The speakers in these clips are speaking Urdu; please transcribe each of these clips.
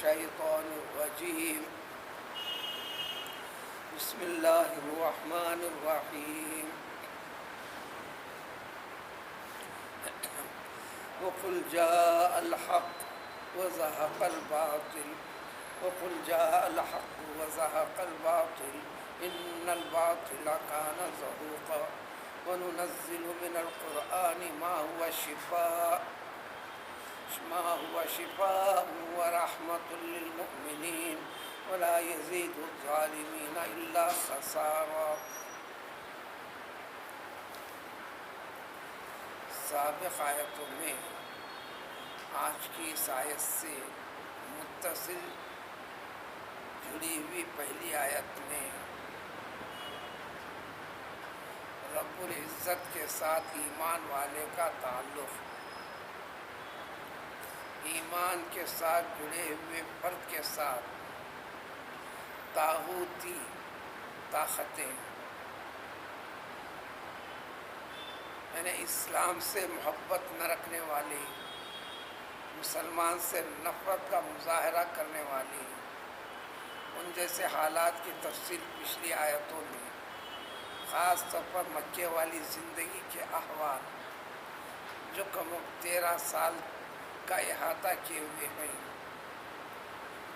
الشيطان الرجيم بسم الله الرحمن الرحيم وقل جاء الحق وزهق الباطل وقل جاء الحق وزهق الباطل إن الباطل كان زهوقا وننزل من القرآن ما هو شفاء ورحمة للمؤمنين ولا يزيد الظالمين إلا خسارا۔ سابق آیتوں میں آج کی اس آیت سے متصل جڑی ہوئی پہلی آیت میں رب العزت کے ساتھ ایمان والے کا تعلق، ایمان کے ساتھ جڑے ہوئے فرد کے ساتھ طاغوتی طاقتیں، یعنی اسلام سے محبت نہ رکھنے والے، مسلمان سے نفرت کا مظاہرہ کرنے والے، ان جیسے حالات کی تفصیل پچھلی آیتوں میں، خاص طور پر مکے والی زندگی کے احوال جو کم 13 سال کا احاطہ کیے ہوئے ہیں،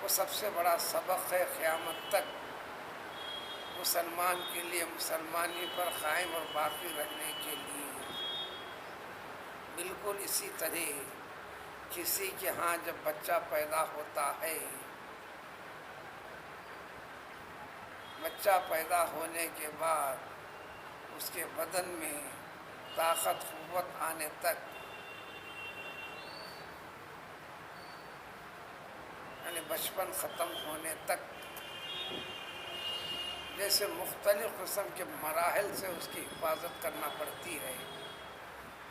وہ سب سے بڑا سبق ہے قیامت تک مسلمان کے لیے، مسلمانی پر قائم اور باقی رہنے کے لیے۔ بالکل اسی طرح کسی کے ہاں جب بچہ پیدا ہوتا ہے، بچہ پیدا ہونے کے بعد اس کے بدن میں طاقت قوت آنے تک، یعنی بچپن ختم ہونے تک، جیسے مختلف قسم کے مراحل سے اس کی حفاظت کرنا پڑتی ہے،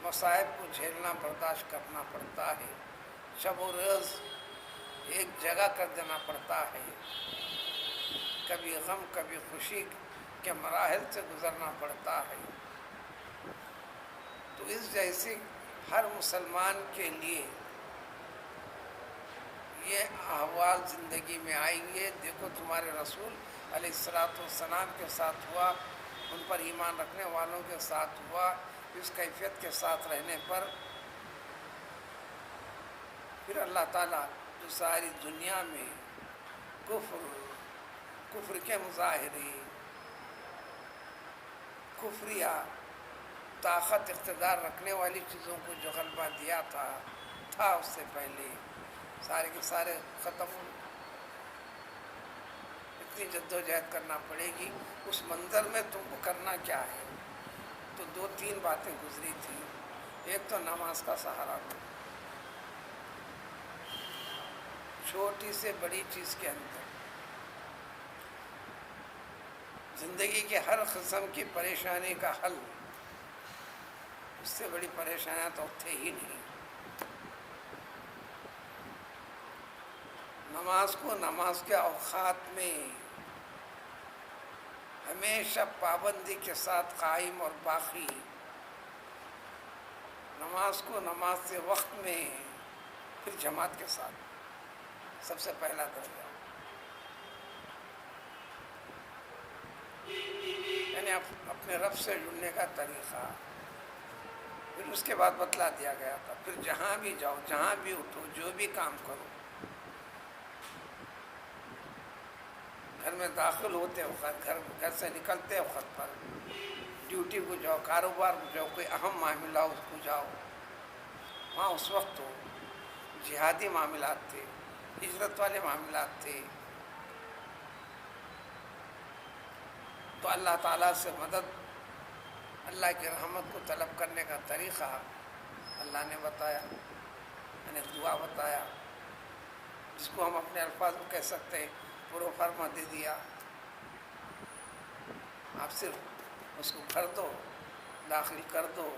مصائب کو جھیلنا برداشت کرنا پڑتا ہے، شب و روز ایک جگہ کر دینا پڑتا ہے، کبھی غم کبھی خوشی کے مراحل سے گزرنا پڑتا ہے۔ تو اس جیسی ہر مسلمان کے لیے یہ احوال زندگی میں آئیں گے۔ دیکھو تمہارے رسول علیہ السلام کے ساتھ ہوا، ان پر ایمان رکھنے والوں کے ساتھ ہوا، اس کیفیت کے ساتھ رہنے پر پھر اللہ تعالیٰ جو ساری دنیا میں کفر کے مظاہرے، کفریہ طاقت اقتدار رکھنے والی چیزوں کو جو غلبہ دیا تھا اس سے پہلے سارے کے سارے ختم ہو۔ اتنی جدوجہد کرنا پڑے گی، اس منظر میں تم کو کرنا کیا ہے؟ تو 2-3 باتیں گزری تھیں۔ ایک تو نماز کا سہارا دو، چھوٹی سے بڑی چیز کے اندر زندگی کے ہر قسم کی پریشانی کا حل، اس سے بڑی پریشانیاں تو تھے ہی نہیں۔ نماز کو نماز کے اوقات میں ہمیشہ پابندی کے ساتھ قائم اور باقی، نماز کو نماز کے وقت میں، پھر جماعت کے ساتھ، سب سے پہلا درجہ، یعنی اپنے رب سے جڑنے کا طریقہ۔ پھر اس کے بعد بتلا دیا گیا تھا پھر جہاں بھی جاؤ، جہاں بھی اٹھو، جو بھی کام کرو، گھر میں داخل ہوتے وقت، گھر سے نکلتے وقت پر، ڈیوٹی کو جاؤ، کاروبار کو جاؤ، کوئی اہم معاملہ اس کو جاؤ، وہاں اس وقت تو جہادی معاملات تھے، ہجرت والے معاملات تھے، تو اللہ تعالیٰ سے مدد، اللہ کی رحمت کو طلب کرنے کا طریقہ اللہ نے بتایا، یعنی دعا بتایا، جس کو ہم اپنے الفاظ میں کہہ سکتے ہیں پرو فرما دے دیا۔ آپ صرف اس کو بھر دو، داخل کر دو،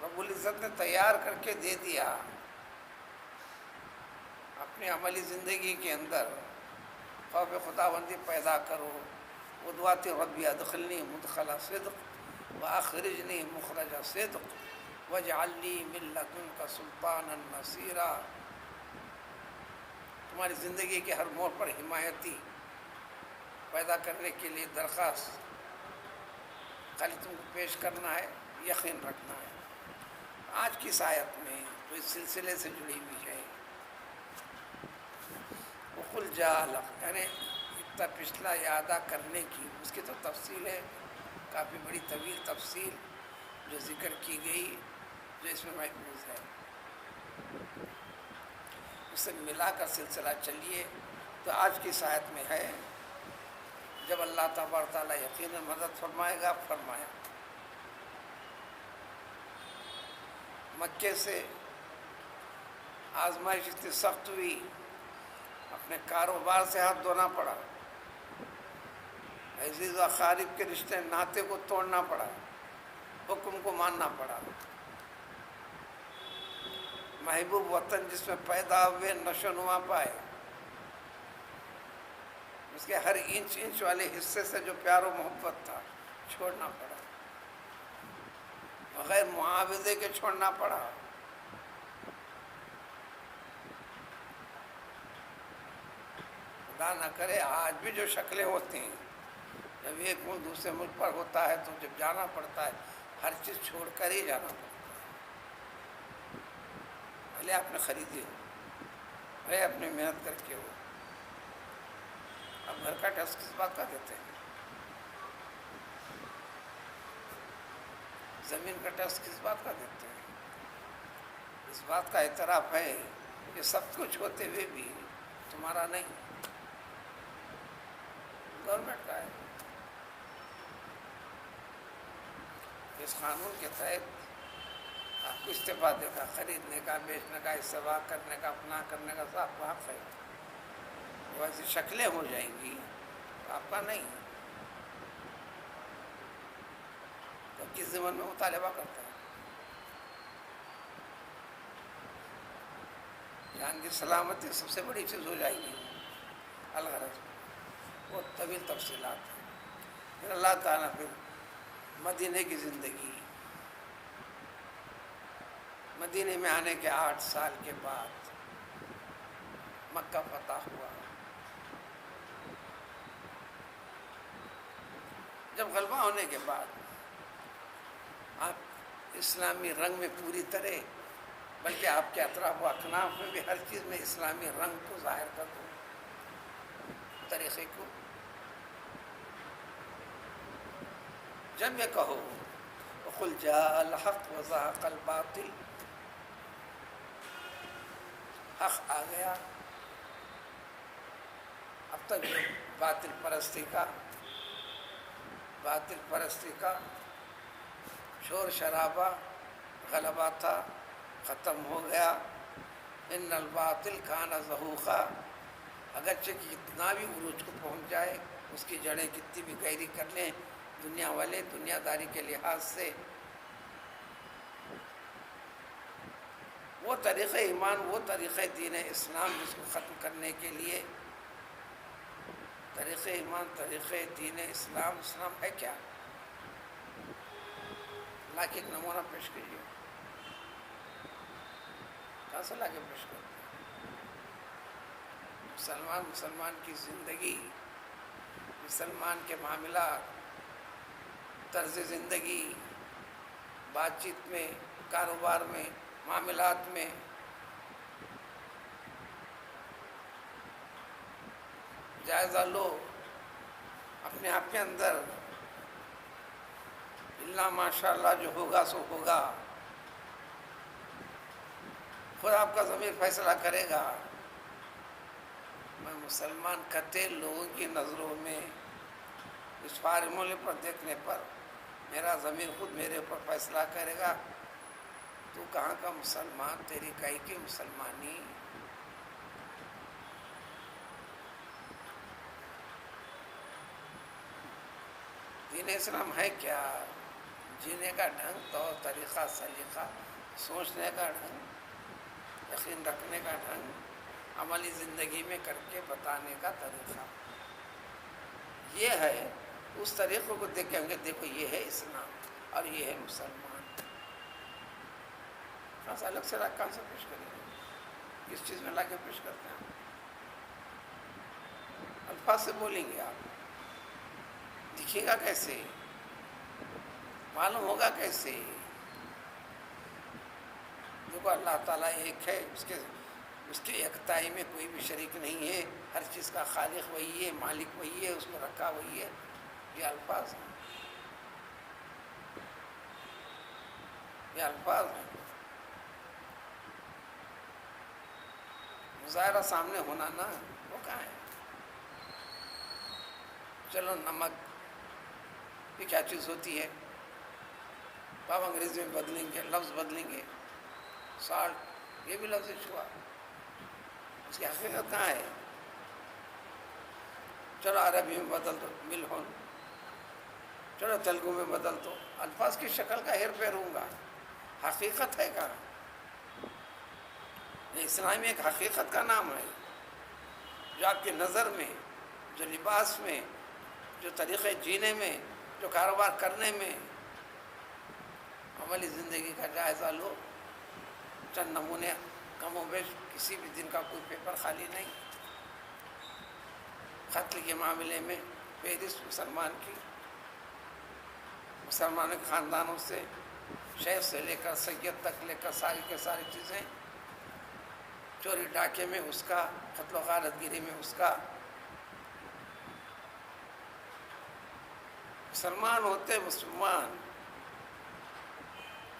رب العزت نے تیار کر کے دے دیا۔ اپنی عملی زندگی کے اندر خوف خداوندی پیدا کرو، ودعات ربی ادخلنی مدخل صدق واخرجنی مخرج صدق واجعل لی من لدنک سلطانا نصیرا۔ تمہاری زندگی کے ہر موڑ پر حمایتی پیدا کرنے کے لیے درخواست خالی تم کو پیش کرنا ہے، یقین رکھنا ہے۔ آج کی آیت میں تو اس سلسلے سے جڑی ہوئی ہے، وقل جاء الحق، یعنی اتنا پچھلا اعادہ کرنے کی اس کی تو تفصیل ہے، کافی بڑی طویل تفصیل جو ذکر کی گئی، جو اس میں محفوظ ہے، اسے ملا کر سلسلہ چلیے تو آج کی آیت میں ہے، جب اللہ تبارک تعالیٰ یقیناً مدد فرمائے گا، فرمایا مکے سے آزمائش اتنی سخت ہوئی، اپنے کاروبار سے ہاتھ دھونا پڑا، عزیز و اقارب کے رشتے ناطے کو توڑنا پڑا، حکم کو ماننا پڑا، محبوب وطن جس میں پیدا ہوئے نشو نما پائے، اس کے ہر انچ انچ والے حصے سے جو پیار و محبت تھا چھوڑنا پڑا، بغیر معاوضے کے چھوڑنا پڑا۔ خدا نہ کرے آج بھی جو شکلیں ہوتی ہیں، جب ایک ملک دوسرے ملک پر ہوتا ہے تو جب جانا پڑتا ہے ہر چیز چھوڑ کر ہی جانا پڑتا ہے، بھلے آپ نے خریدی ہو، بھلے اپنی محنت کر کے ہو۔ اب گھر کا ٹیکس کس بات کا دیتے ہیں؟ زمین کا ٹیکس کس بات کا دیتے ہیں؟ اس بات کا اعتراف ہے کہ سب کچھ ہوتے ہوئے بھی تمہارا نہیں، گورنمنٹ کا ہے۔ اس قانون کے تحت آپ کو استفادے کا، خریدنے کا، بیچنے کا، استفادہ کرنے کا، اپنا کرنے کا سب آپ کو حق ہے۔ ویسی شکلیں ہو جائیں گی تو آپ کا نہیں، تو کس زمن میں مطالبہ کرتا ہے؟ جان کی سلامتی سب سے بڑی چیز ہو جائے گی، الغرض بہت طویل تفصیلات ہیں۔ پھر اللہ تعالیٰ پھر مدینے کی زندگی، مدینے میں آنے کے 8 سال کے بعد مکہ فتح ہوا۔ جب غلبہ ہونے کے بعد آپ اسلامی رنگ میں پوری طرح، بلکہ آپ کے اطراف و اکناف میں بھی ہر چیز میں اسلامی رنگ کو ظاہر کر دو، طریقے کو۔ جب یہ کہو وَقُلْ جَاءَ الْحَقُّ وَزَهَقَ الْبَاطِلُ، حق آ گیا، اب تک جو باطل پرستی کا شور شرابہ غلبہ تھا، ختم ہو گیا۔ ان الباطل کان زہوقا، اگرچہ کہ کتنا بھی عروج کو پہنچ جائے، اس کی جڑیں کتنی بھی گہری کر لیں دنیا والے، دنیا داری کے لحاظ سے، وہ طریقہ ایمان، وہ طریقہ دین اسلام جس کو ختم کرنے کے لیے، طریقہ ایمان، طریقہ دین اسلام، اسلام ہے کیا؟ اللہ کے ایک نمونہ پیش کیجیے، کہاں سے لا کے پیش کرتے ہیں؟ مسلمان کی زندگی، مسلمان کے معاملات، طرز زندگی، بات چیت میں، کاروبار میں، معاملات میں، جائزہ لو اپنے آپ کے اندر۔ اللہ ماشاء اللہ جو ہوگا سو ہوگا، خود آپ کا ضمیر فیصلہ کرے گا۔ میں مسلمان کہتے لوگوں کی نظروں میں اس فارمولے پر دیکھنے پر میرا ضمیر خود میرے اوپر فیصلہ کرے گا، تو کہاں کا مسلمان، تیری کائی کی مسلمانی۔ دین اسلام ہے کیا؟ جینے کا ڈھنگ، طور طریقہ، سلیقہ، سوچنے کا ڈھنگ، یقین رکھنے کا ڈھنگ، عملی زندگی میں کر کے بتانے کا طریقہ، یہ ہے۔ اس طریقے کو دیکھ کے ہم کہ دیکھو یہ ہے اسلام اور یہ ہے مسلمان۔ خاص الگ سے کہاں سے پیش کریں گے؟ کس چیز میں لا کے پیش کرتے ہیں؟ الفاظ سے بولیں گے آپ، دکھے گا کیسے، معلوم ہوگا کیسے؟ دیکھو اللہ تعالیٰ ایک ہے، اس کی یکتائی میں کوئی بھی شریک نہیں ہے، ہر چیز کا خالق وہی ہے، مالک وہی ہے، اس کو رکھا وہی ہے. یہ الفاظ ہیں، یہ الفاظ ہیں. مظاہرہ سامنے ہونا نا، وہ کہاں ہے؟ چلو نمک یہ کیا چیز ہوتی ہے؟ آپ انگریزی میں بدلیں گے، لفظ بدلیں گے، سالٹ یہ بھی لفظ چھوا، اس کی حقیقت کہاں ہے؟ چلو عربی میں بدل دو ملہن، چلو تیلگو میں بدل دو، الفاظ کی شکل کا ہیر پھیر ہوں گا، حقیقت ہے کہاں؟ اسلام ایک حقیقت کا نام ہے، جو آپ کی نظر میں، جو لباس میں، جو طریقے جینے میں، جو کاروبار کرنے میں، عملی زندگی کا جائزہ لو. چند نمونے کم و بیش، کسی بھی دن کا کوئی پیپر خالی نہیں. قتل کے معاملے میں فہرست مسلمان کی، مسلمانوں کے خاندانوں سے، شیخ سے لے کر سید تک لے کر ساری کے ساری چیزیں، چوری ڈاکے میں اس کا، قتل و غارت گیری میں اس کا. مسلمان ہوتے مسلمان،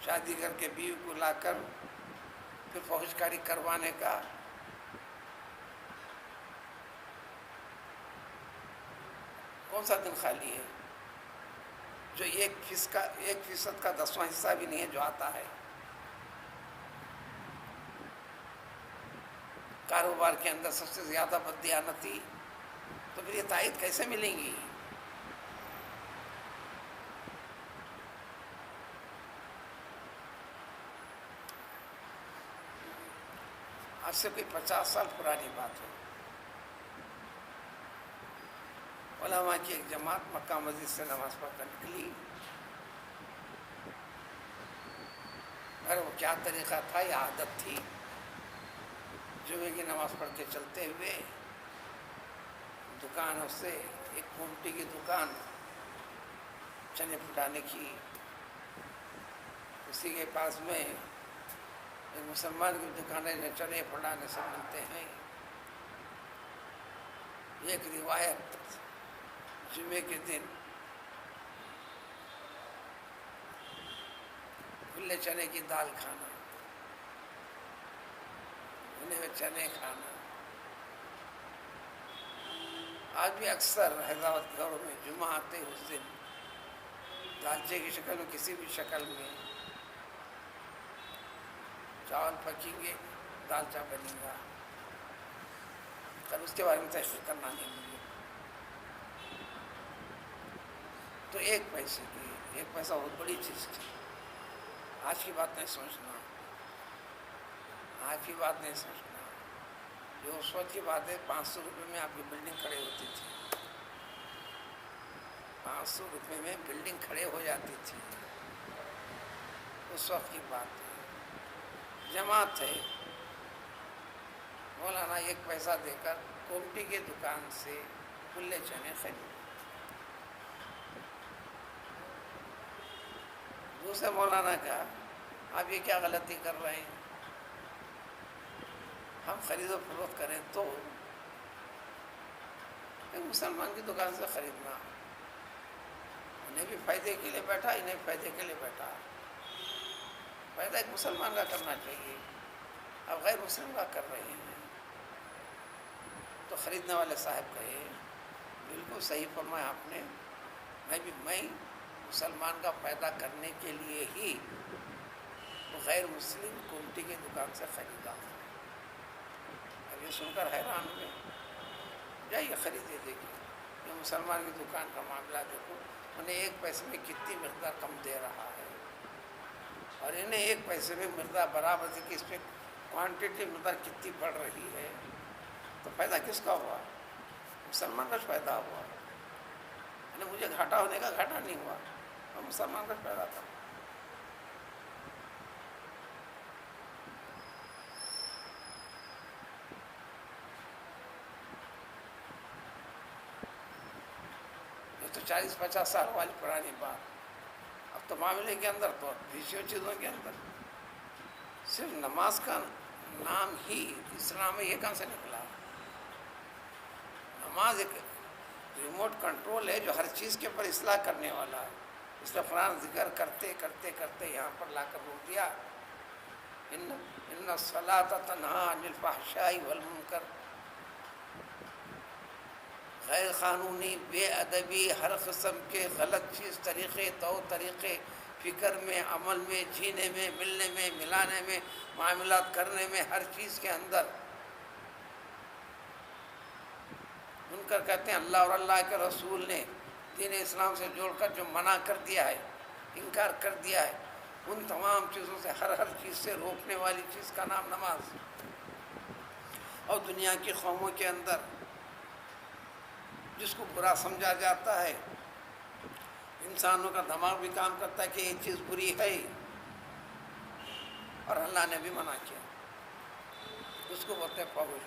شادی کر کے بیوی کو لا کر پھر فحش کاری کروانے کا، کون سا دن خالی ہے؟ جو 1% کا 10واں حصہ بھی نہیں ہے جو آتا ہے. کاروبار کے اندر سب سے زیادہ بددیانتی، تو پھر یہ تائید کیسے ملیں گی؟ آج سے کوئی 50 سال پرانی بات ہے، علماء کی ایک جماعت مکہ مسجد سے نماز پڑھ کر نکلی. ارے وہ کیا طریقہ تھا، یہ عادت تھی، جمعے کی نماز پڑھ کے چلتے ہوئے دکانوں سے ایک گھومٹی کی دکان چنے پھٹانے کی، اسی کے پاس میں ایک مسلمان کی دکان ہے، چنے پھٹانے سے ملتے ہیں. ایک روایت، جمعے کے دن کھلے چنے کی دال کھانا، بھنے ہوئے چنے کھانا. آج بھی اکثر حیدرآباد گھروں میں جمعہ آتے اس دن دالچے کی شکل میں، کسی بھی شکل میں چاول پکیں گے، دالچا بنے گا. کل اس کے بارے میں تحقیق کرنا نہیں مجھے. تو 1 پیسے کی، 1 پیسہ بہت بڑی چیز تھی. آج کی بات نہیں سوچنا، آج کی بات نہیں سوچنا. یہ اس وقت کی بات ہے، 500 روپے میں آپ کی بلڈنگ کھڑے ہوتی تھی، 500 روپے میں بلڈنگ کھڑے ہو جاتی تھی. اس وقت کی بات ہے. جماعت ہے، مولانا 1 پیسہ دے کر کومٹی کی دکان سے کھلے چنے خرید. دوسرے مولانا کا آپ یہ کیا غلطی کر رہے ہیں؟ ہم خرید و فروخت کریں تو ایک مسلمان کی دکان سے خریدنا، انہیں بھی فائدے کے لیے بیٹھا، انہیں بھی فائدے کے لیے بیٹھا. فائدہ ایک مسلمان کا کرنا چاہیے، اب غیر مسلم کا کر رہے ہیں. تو خریدنے والے صاحب کہے بالکل صحیح فرمایا آپ نے، میں مسلمان کا فائدہ کرنے کے لیے ہی غیر مسلم کومٹی کی دکان سے خریدا ہوں. اب یہ سن کر حیران ہوئے. جائیے خریدے دیکھیے، یہ مسلمان کی دکان کا معاملہ دیکھو، انہیں 1 پیسے میں کتنی مقدار کم دے رہا ہے، اور انہیں 1 پیسے میں مقدار برابر تھی کہ اس پہ کوانٹٹی مقدار کتنی بڑھ رہی ہے. تو فائدہ کس کا ہوا؟ مسلمان کا فائدہ ہوا. یعنی مجھے گھاٹا ہونے کا گھاٹا نہیں ہوا، اور مسلمان کا فائدہ تھا. 40-50 سال والی پرانی بات. اب تو معاملے کے اندر تو دوسری چیزوں کے اندر صرف نماز کا نام ہی اسلام میں یہ کہاں سے نکلا؟ نماز ایک ریموٹ کنٹرول ہے جو ہر چیز کے اوپر اصلاح کرنے والا ہے. اس لیے قرآن ذکر کرتے کرتے کرتے یہاں پر لا کر روک دیا، ان الصلاۃ تنہی عن الفحشاء والمنکر. غیر قانونی، بے ادبی، ہر قسم کے غلط چیز، طریقے، طریقے، فکر میں، عمل میں، جینے میں، ملنے میں، ملانے میں، معاملات کرنے میں، ہر چیز کے اندر منکر کہتے ہیں. اللہ اور اللہ کے رسول نے دین اسلام سے جوڑ کر جو منع کر دیا ہے، انکار کر دیا ہے، ان تمام چیزوں سے، ہر چیز سے روکنے والی چیز کا نام نماز. اور دنیا کی قوموں کے اندر جس کو برا سمجھا جاتا ہے، انسانوں کا دماغ بھی کام کرتا ہے کہ یہ چیز بری ہے اور اللہ نے بھی منع کیا. اس کو بولتے ہیں فحش.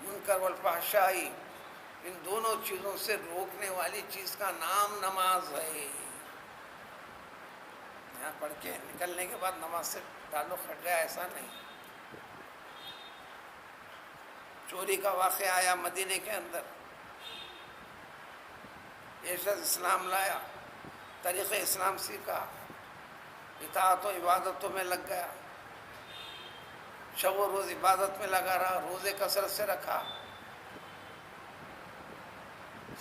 منکر والفحشاء، ان دونوں چیزوں سے روکنے والی چیز کا نام نماز ہے. یہاں پڑھ کے نکلنے کے بعد نماز سے تعلق ہٹ جائے ایسا نہیں. چوری کا واقعہ آیا مدینے کے اندر، یہ شخص اسلام لایا، طریقہ اسلام سیکھا، اطاعت و عبادتوں میں لگ گیا، شب و روز عبادت میں لگا رہا، روزے کثرت سے رکھا،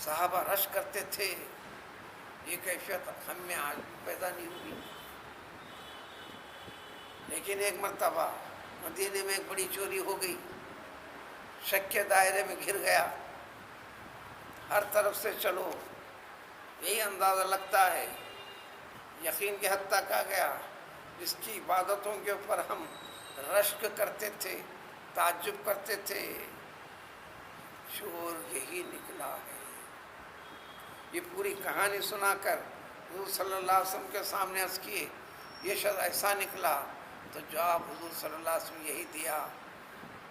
صحابہ رش کرتے تھے. یہ کیفیت ہم میں آج پیدا نہیں ہوئی. لیکن ایک مرتبہ مدینے میں ایک بڑی چوری ہو گئی، شک کے دائرے میں گھر گیا. ہر طرف سے چلو، یہی اندازہ لگتا ہے، یقین کے حد تک آ گیا. جس کی عبادتوں کے اوپر ہم رشک کرتے تھے، تعجب کرتے تھے، چور یہی نکلا ہے. یہ پوری کہانی سنا کر حضور صلی اللہ علیہ وسلم کے سامنے عرض کیے، یہ شخص ایسا نکلا. تو جواب حضور صلی اللہ علیہ وسلم یہی دیا،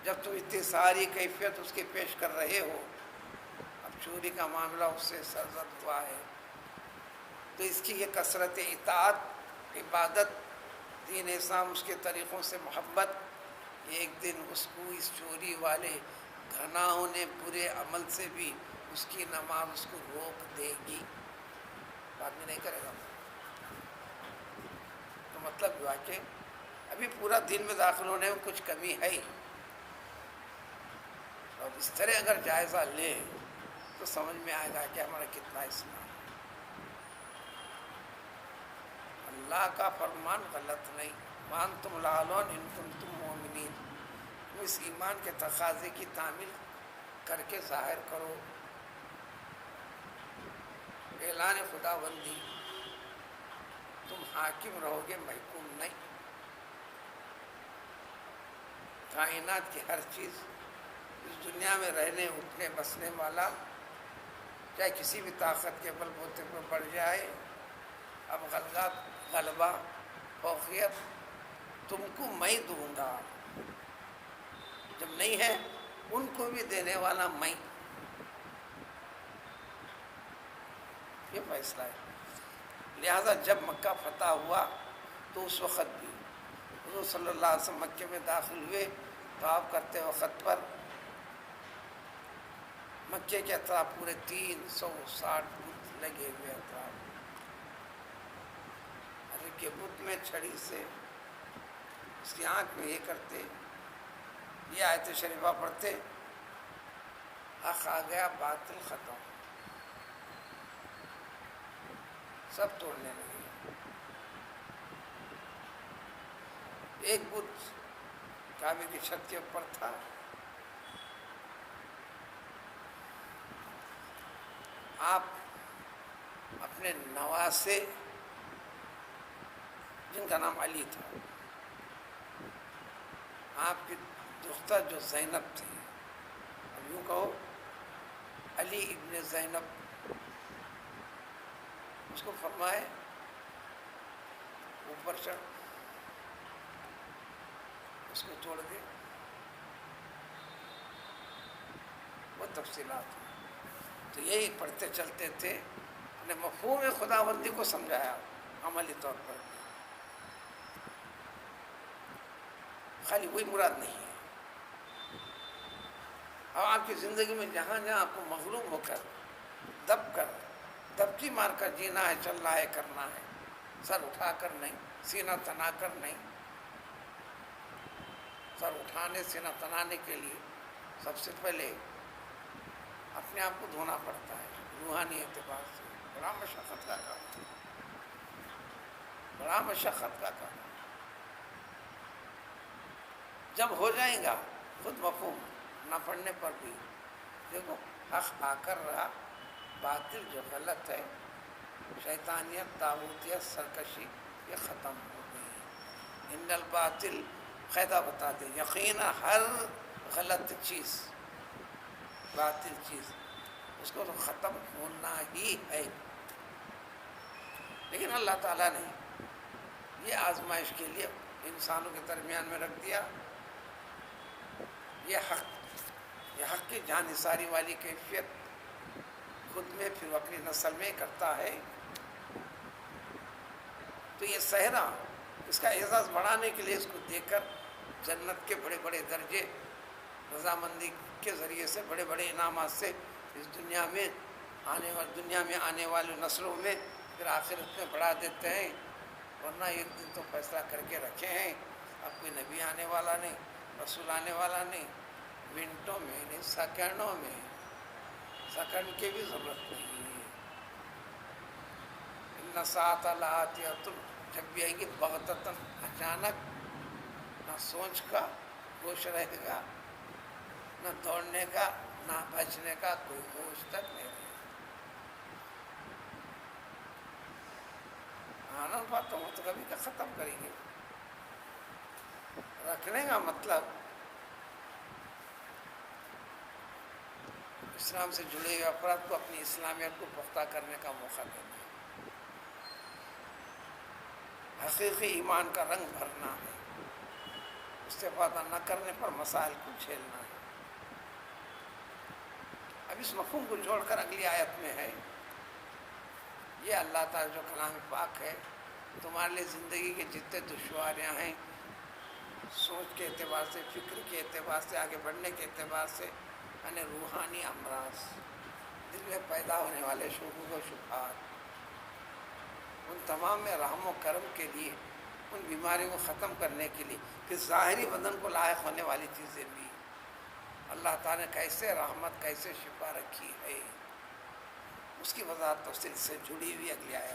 جب تم اتنی ساری کیفیت اس کے پیش کر رہے ہو، اب چوری کا معاملہ اس سے سرزد ہوا ہے، تو اس کی یہ کثرت اطاعت، عبادت، دین اسلام، اس کے طریقوں سے محبت، ایک دن اس کو اس چوری والے گناہوں نے، برے عمل سے بھی اس کی نماز اس کو روک دے گی. بعد میں نہیں کرے گا. تو مطلب ہوا کہ ابھی پورا دین میں داخل ہونے میں کچھ کمی ہے. اور اس طرح اگر جائزہ لیں تو سمجھ میں آئے گا کہ ہمارا کتنا اسلام. اللہ کا فرمان غلط نہیں، مان تم لعلون ان کنتم مومنین. تم اس ایمان کے تقاضے کی تعمیل کر کے ظاہر کرو. اعلان خدا بندی، تم حاکم رہو گے، محکوم نہیں. کائنات کی ہر چیز، اس دنیا میں رہنے اٹھنے بسنے والا، چاہے کسی بھی طاقت کے بل بوتے پر بڑھ جائے، اب غلبہ، فوقیت تم کو میں دوں گا. جب نہیں ہے ان کو بھی دینے والا میں. یہ فیصلہ ہے. لہذا جب مکہ فتح ہوا تو اس وقت بھی حضور صلی اللہ علیہ وسلم مکے میں داخل ہوئے. طواف کرتے وقت پر مکے کے اطراف پورے 360 بت لگے ہوئے اطراف. ارے کہ بت میں چھڑی سے اس کی آنکھ میں یہ کرتے، یہ آیت شریفہ پڑھتے، حق آ گیا، باطل ختم، سب توڑنے لگے. ایک بت کعبے کی چھت کے اوپر تھا، آپ اپنے نواسے، جن کا نام علی تھا، آپ کی دختر جو زینب تھی، اب یوں کہو علی ابن زینب، اس کو فرمائے اوپر چڑھ، اس کو توڑ دے. وہ تفصیلات ہیں. تو یہی پڑھتے چلتے تھے نے مفہوم خداوندی کو سمجھایا عملی طور پر، خالی وہی مراد نہیں ہے۔ اب آپ کی زندگی میں جہاں جہاں آپ کو مغلوب ہو کر دبکی مار کر جینا ہے، چلنا ہے، کرنا ہے، سر اٹھا کر نہیں، سینہ تنا کر نہیں۔ سر اٹھانے، سینہ تنانے کے لیے سب سے پہلے اپنے آپ کو دھونا پڑتا ہے روحانی اعتبار سے۔ بڑا مشقت کا کام ہے، بڑا مشقت کا کام ہے۔ جب ہو جائے گا خود مفہوم، نہ پڑھنے پر بھی دیکھو حق آ کر رہا، باطل جو غلط ہے، شیطانیت، طاغوتیت، سرکشی، یہ ختم ہو گئی۔ ان الباطل، قاعدہ بتا دے، یقینا ہر غلط چیز، باطل چیز، اس کو تو ختم ہونا ہی ہے۔ لیکن اللہ تعالیٰ نے یہ آزمائش کے لیے انسانوں کے درمیان میں رکھ دیا، یہ حق کی جانثاری والی کیفیت خود میں پھر اپنی نسل میں کرتا ہے۔ تو یہ صحرا، اس کا اعزاز بڑھانے کے لیے اس کو دیکھ کر جنت کے بڑے بڑے درجے رضامندی کے ذریعے سے، بڑے بڑے انعامات سے اس دنیا میں آنے والی نسلوں میں پھر آخرت میں بڑھا دیتے ہیں۔ ورنہ ایک دن تو فیصلہ کر کے رکھے ہیں، اب کوئی نبی آنے والا نہیں، رسول آنے والا نہیں، منٹوں میں نہیں، سیکنڈوں میں، سیکنڈ کی بھی ضرورت نہیں ہے۔ ان الساعۃ لآتیۃ، جب بھی آئیں گے بغتۃ، اچانک، نہ سوچ کا ہوش رہے گا، نہ دوڑنے کا، نہ بچنے کا کوئی ہوش تک نہیں رہے گا۔ آنا باتوں تو کبھی کا ختم کریں گے۔ رکھنے کا مطلب اسلام سے جڑے ہوئے افراد کو اپنی اسلامیت کو پختہ کرنے کا موقع دینا ہے، حقیقی ایمان کا رنگ بھرنا ہے، استفادہ نہ کرنے پر مسائل کو جھیلنا ہے۔ اب اس مفہوم کو جوڑ کر اگلی آیت میں ہے، یہ اللہ تعالیٰ جو کلام پاک ہے، تمہارے لیے زندگی کے جتنے دشواریاں ہیں، سوچ کے اعتبار سے، فکر کے اعتبار سے، آگے بڑھنے کے اعتبار سے، یعنی روحانی امراض، دل میں پیدا ہونے والے شکوک و شبہات، ان تمام میں رحم و کرم کے لیے، ان بیماریوں کو ختم کرنے کے لیے، کہ ظاہری بدن کو لائق ہونے والی چیزیں بھی اللہ تعالیٰ نے کیسے رحمت، کیسے شفا رکھی ہے، اس کی وضاحت تفصیل سے جڑی ہوئی اگلی آیت